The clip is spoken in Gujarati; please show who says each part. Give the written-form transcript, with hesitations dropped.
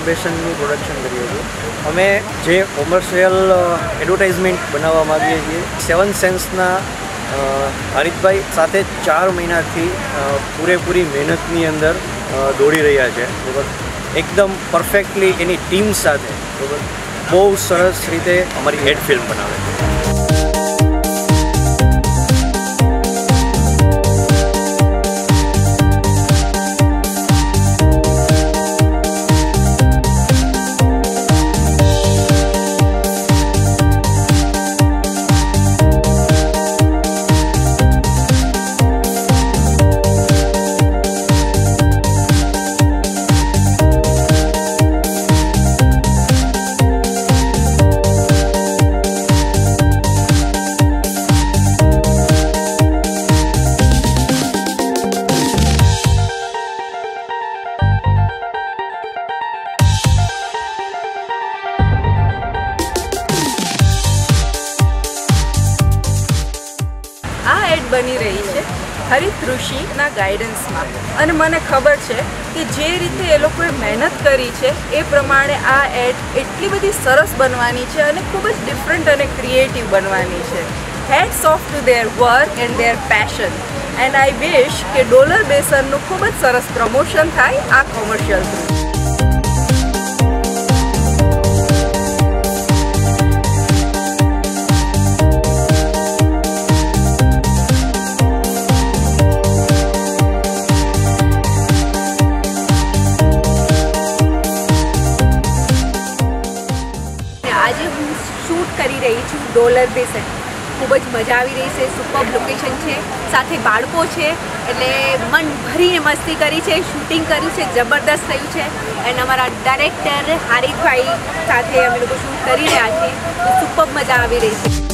Speaker 1: બેસનનું પ્રોડક્શન કર્યું હતું। અમે જે કોમર્શિયલ એડવર્ટાઇઝમેન્ટ બનાવવા માગીએ છીએ, 7 સેન્સના હારિતભાઈ સાથે 4 મહિનાથી પૂરેપૂરી મહેનતની અંદર દોડી રહ્યા છે, બરાબર। એકદમ પરફેક્ટલી એની ટીમ સાથે, બરાબર, બહુ સરસ રીતે અમારી એડ ફિલ્મ બનાવે છે।
Speaker 2: બની રહી છે હરિત ઋષિના ગાઈડન્સમાં, અને મને ખબર છે કે જે રીતે એ લોકોએ મહેનત કરી છે એ પ્રમાણે આ એડ એટલી બધી સરસ બનવાની છે અને ખૂબ જ ડિફરન્ટ અને ક્રિએટિવ બનવાની છે। Hats off to their work and their passion, and I wish કે ડોલર બેસનનું ખૂબ જ સરસ પ્રમોશન થાય આ કોમર્શિયલ થ્રુ।
Speaker 3: આજે હું શૂટ કરી રહી છું ડોલર બેસન। ખૂબ જ મજા આવી રહી છે, સુપર લોકેશન છે, સાથે બાળકો છે, એટલે મન ભરીને મસ્તી કરી છે, શૂટિંગ કર્યું છે, જબરદસ્ત થયું છે। એન્ડ અમારા ડાયરેક્ટર હારિતભાઈ સાથે અમે લોકો શૂટ કરી રહ્યા છીએ, સુપર મજા આવી રહી છે।